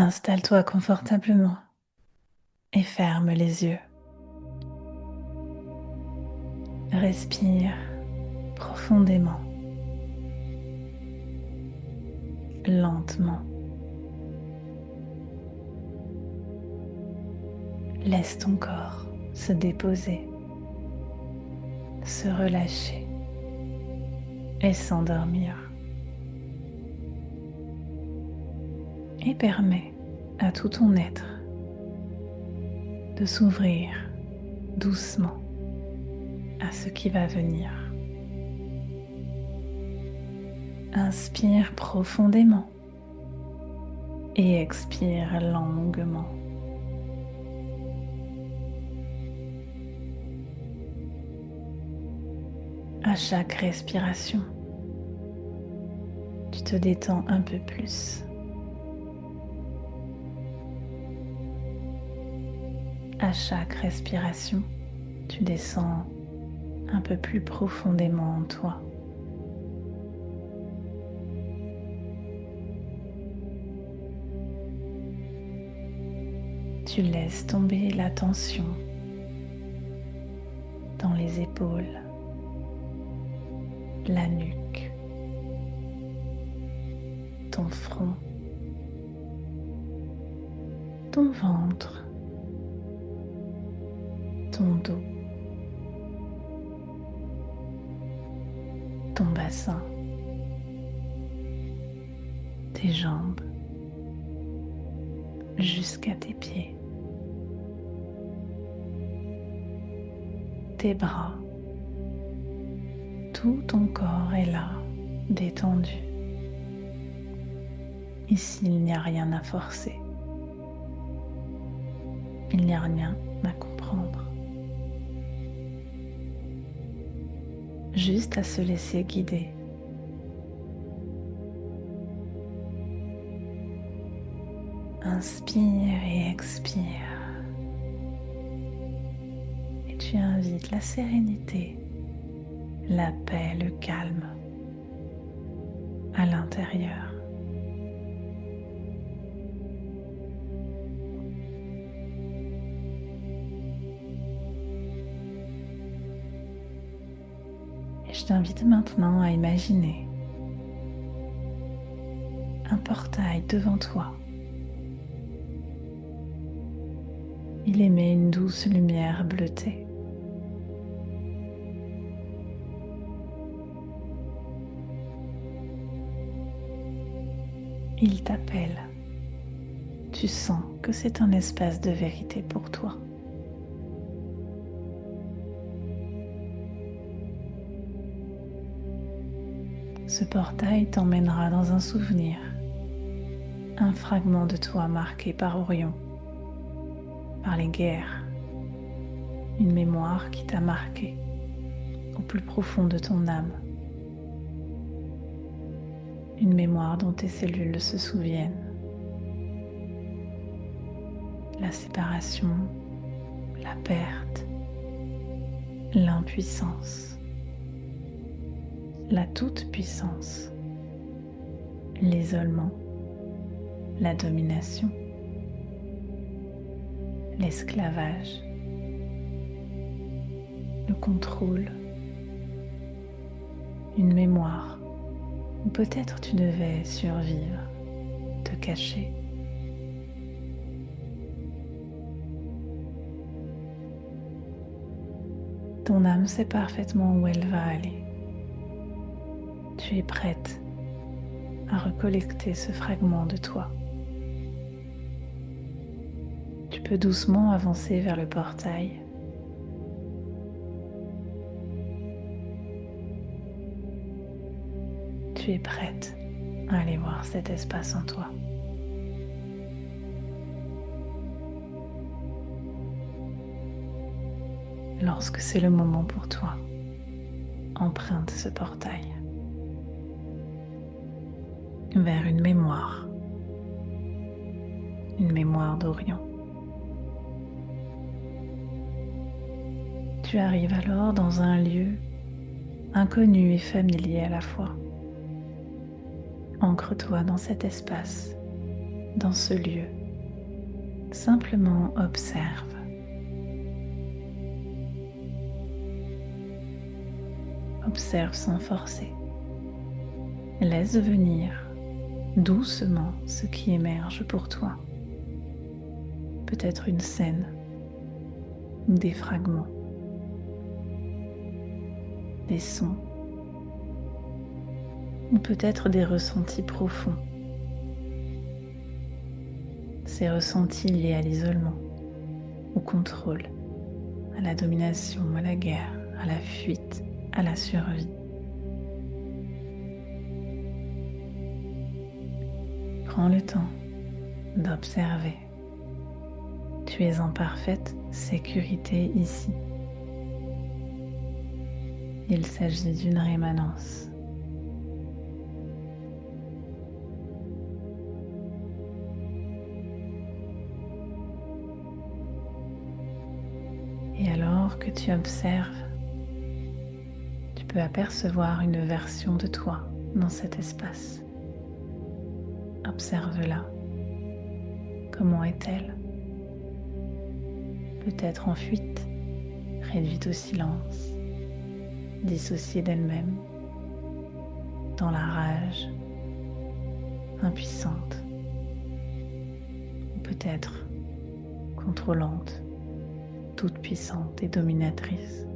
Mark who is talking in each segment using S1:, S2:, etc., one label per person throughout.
S1: Installe-toi confortablement et ferme les yeux. Respire profondément, lentement. Laisse ton corps se déposer, se relâcher et s'endormir. Et permets à tout ton être de s'ouvrir doucement à ce qui va venir. Inspire profondément et expire longuement. À chaque respiration, tu te détends un peu plus. À chaque respiration, tu descends un peu plus profondément en toi. Tu laisses tomber la tension dans les épaules, la nuque, ton front, ton ventre, ton dos, ton bassin, tes jambes, jusqu'à tes pieds, tes bras. Tout ton corps est là, détendu. Ici, il n'y a rien à forcer. Il n'y a rien à comprendre. Juste à se laisser guider. Inspire et expire. Et tu invites la sérénité, la paix, le calme à l'intérieur. Et je t'invite maintenant à imaginer un portail devant toi. Il émet une douce lumière bleutée. Il t'appelle. Tu sens que c'est un espace de vérité pour toi. Ce portail t'emmènera dans un souvenir, un fragment de toi marqué par Orion, par les guerres, une mémoire qui t'a marqué au plus profond de ton âme, une mémoire dont tes cellules se souviennent. La séparation, la perte, l'impuissance, la toute-puissance, l'isolement, la domination, l'esclavage, le contrôle, une mémoire où peut-être tu devais survivre, te cacher. Ton âme sait parfaitement où elle va aller. Tu es prête à recollecter ce fragment de toi. Tu peux doucement avancer vers le portail. Tu es prête à aller voir cet espace en toi. Lorsque c'est le moment pour toi, emprunte ce portail vers une mémoire d'Orion. Tu arrives alors dans un lieu inconnu et familier à la fois. Ancre-toi dans cet espace dans ce lieu. Simplement observe. Observe sans forcer. Laisse venir doucement ce qui émerge pour toi. Peut-être une scène, des fragments, des sons, ou peut-être des ressentis profonds. Ces ressentis liés à l'isolement, au contrôle, à la domination, à la guerre, à la fuite, à la survie. Prends le temps d'observer. Tu es en parfaite sécurité ici. Il s'agit d'une rémanence. Et alors que tu observes, tu peux apercevoir une version de toi dans cet espace. Observe-la. Comment est-elle? Peut-être en fuite, réduite au silence, dissociée d'elle-même, dans la rage, impuissante, ou peut-être contrôlante, toute puissante et dominatrice.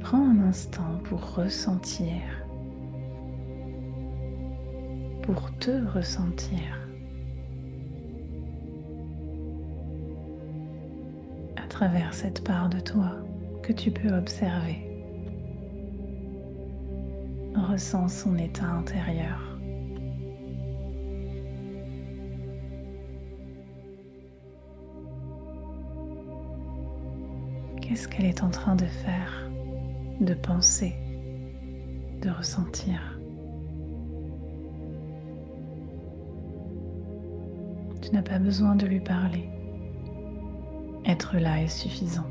S1: Prends un instant pour ressentir, pour te ressentir à travers cette part de toi que tu peux observer. Ressens son état intérieur. Qu'est-ce qu'elle est en train de faire, de penser, de ressentir? Tu n'as pas besoin de lui parler. Être là est suffisant.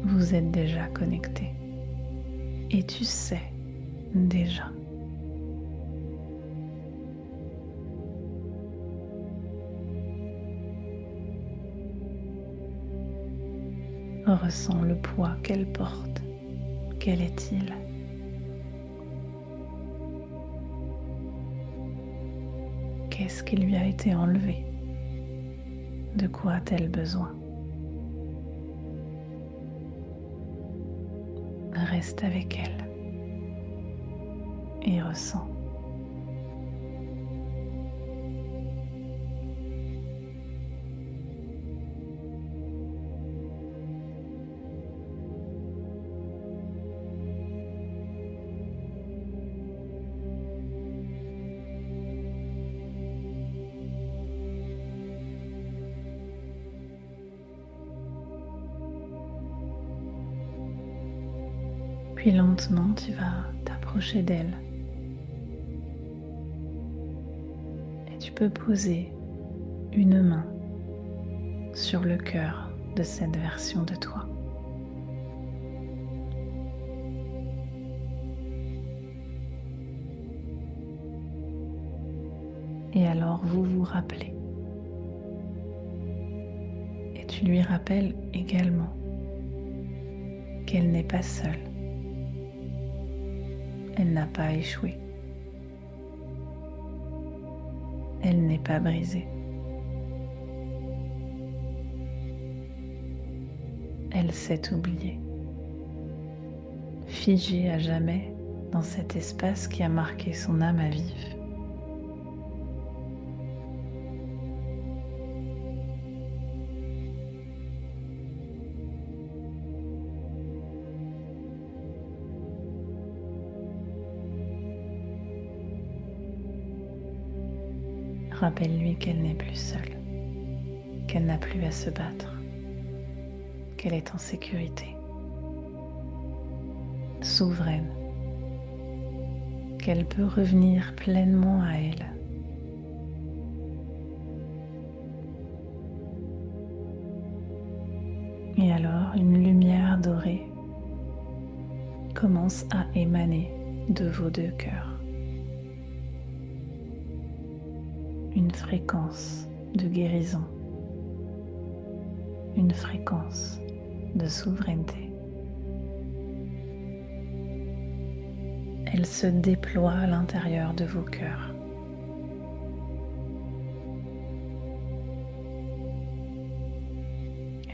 S1: Vous êtes déjà connectés. Et tu sais déjà. Ressens le poids qu'elle porte. Quel est-il? Qu'est-ce qui lui a été enlevé? De quoi a-t-elle besoin? Reste avec elle et ressens. Puis lentement, tu vas t'approcher d'elle. Et tu peux poser une main sur le cœur de cette version de toi. Et alors vous vous rappelez. Et tu lui rappelles également qu'elle n'est pas seule. Elle n'a pas échoué. Elle n'est pas brisée. Elle s'est oubliée, figée à jamais dans cet espace qui a marqué son âme à vif. Rappelle-lui qu'elle n'est plus seule, qu'elle n'a plus à se battre, qu'elle est en sécurité, souveraine, qu'elle peut revenir pleinement à elle. Et alors, une lumière dorée commence à émaner de vos deux cœurs. une fréquence de guérison, une fréquence de souveraineté. Elle se déploie à l'intérieur de vos cœurs.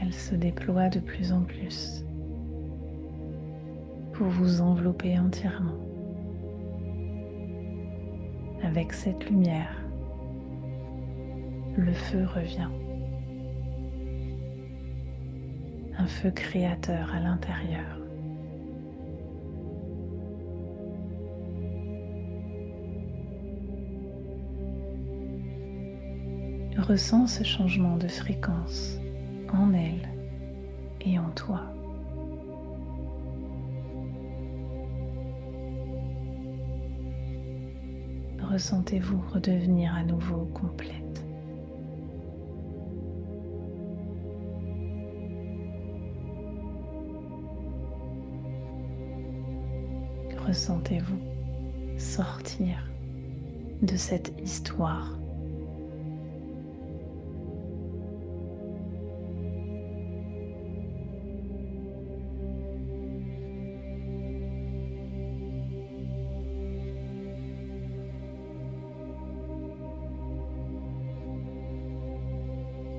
S1: Elle se déploie de plus en plus pour vous envelopper entièrement avec cette lumière. Le feu revient, un feu créateur à l'intérieur. Ressens ce changement de fréquence en elle et en toi. Ressentez-vous redevenir à nouveau complète. Ressentez-vous sortir de cette histoire.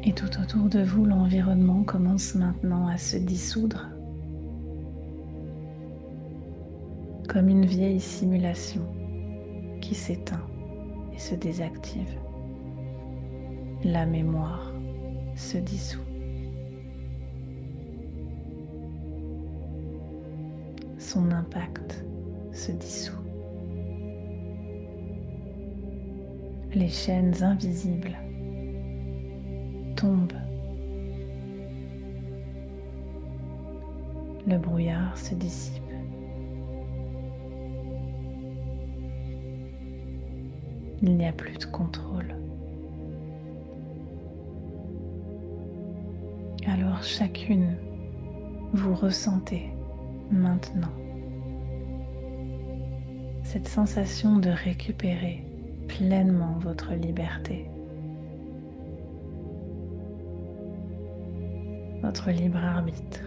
S1: Et tout autour de vous, l'environnement commence maintenant à se dissoudre, comme une vieille simulation qui s'éteint et se désactive. La mémoire se dissout. Son impact se dissout. Les chaînes invisibles tombent. Le brouillard se dissipe. Il n'y a plus de contrôle. Alors chacune, vous ressentez maintenant cette sensation de récupérer pleinement votre liberté, votre libre arbitre.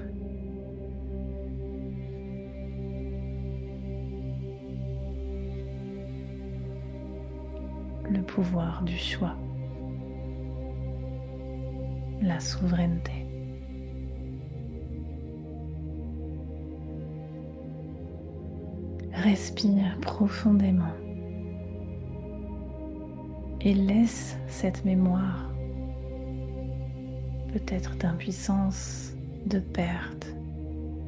S1: Le pouvoir du choix, la souveraineté. Respire profondément et laisse cette mémoire, peut-être d'impuissance, de perte,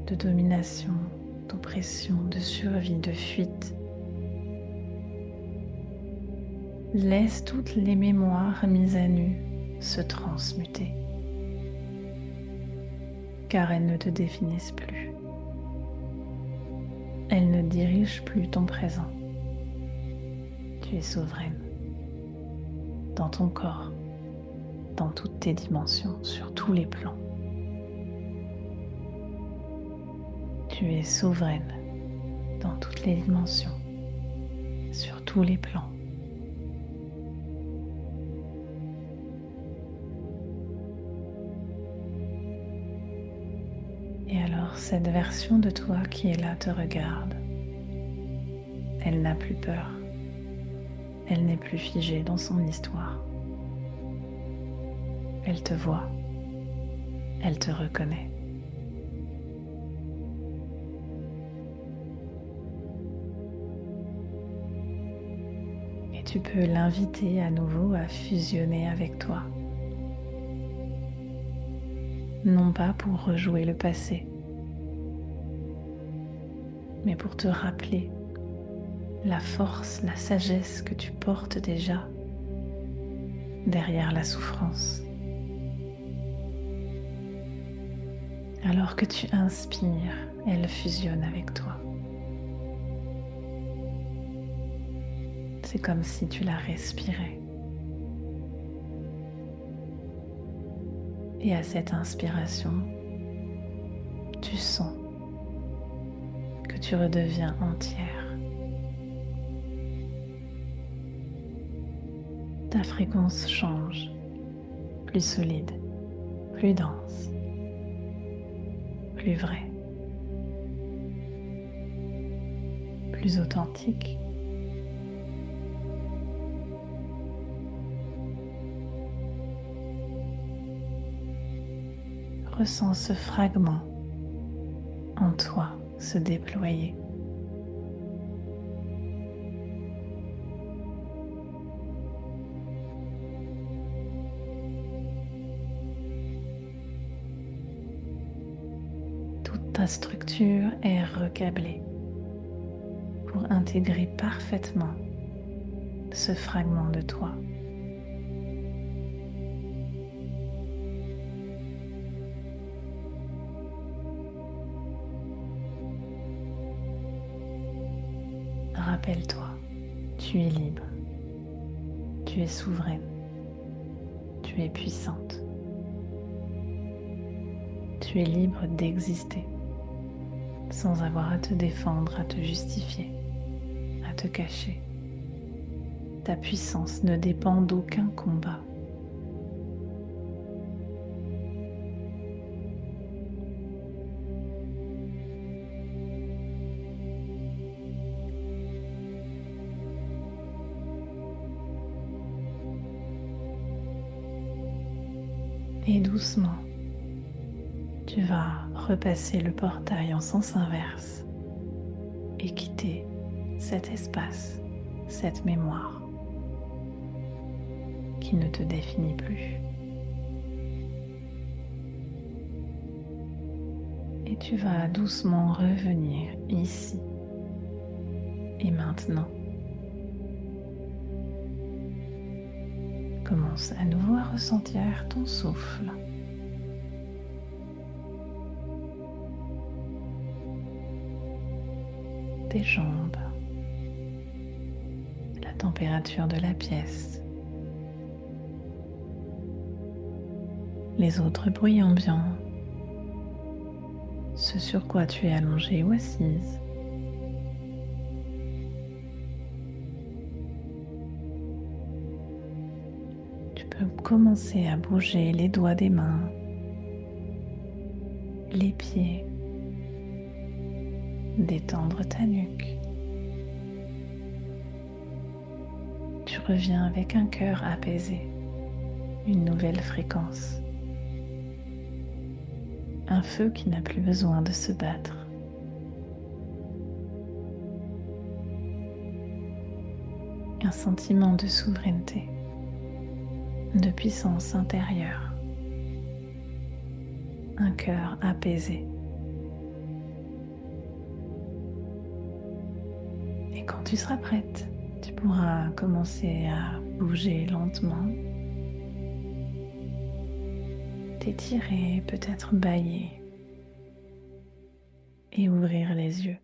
S1: de domination, d'oppression, de survie, de fuite. Laisse toutes les mémoires mises à nu se transmuter, car elles ne te définissent plus. Elles ne dirigent plus ton présent. Tu es souveraine dans ton corps, dans toutes tes dimensions, sur tous les plans. Tu es souveraine dans toutes les dimensions, sur tous les plans. Et alors cette version de toi qui est là te regarde. Elle n'a plus peur. Elle n'est plus figée dans son histoire. Elle te voit. Elle te reconnaît. Et tu peux l'inviter à nouveau à fusionner avec toi. Non pas pour rejouer le passé, mais pour te rappeler la force, la sagesse que tu portes déjà derrière la souffrance. Alors que tu inspires, elle fusionne avec toi. C'est comme si tu la respirais. Et à cette inspiration, tu sens que tu redeviens entière. Ta fréquence change, plus solide, plus dense, plus vrai, plus authentique. Ressens ce fragment en toi se déployer. Toute ta structure est recablée pour intégrer parfaitement ce fragment de toi. Rappelle-toi, tu es libre, tu es souveraine, tu es puissante. Tu es libre d'exister sans avoir à te défendre, à te justifier, à te cacher. Ta puissance ne dépend d'aucun combat. Et doucement, tu vas repasser le portail en sens inverse et quitter cet espace, cette mémoire qui ne te définit plus. Et tu vas doucement revenir ici et maintenant. Commence à nouveau à ressentir ton souffle. Tes jambes, la température de la pièce, les autres bruits ambiants, ce sur quoi tu es allongé ou assise. Tu peux commencer à bouger les doigts des mains, les pieds, détendre ta nuque. Tu reviens avec un cœur apaisé, une nouvelle fréquence, un feu qui n'a plus besoin de se battre. Un sentiment de souveraineté, de puissance intérieure, un cœur apaisé. Et quand tu seras prête, tu pourras commencer à bouger lentement, t'étirer, peut-être bâiller et ouvrir les yeux.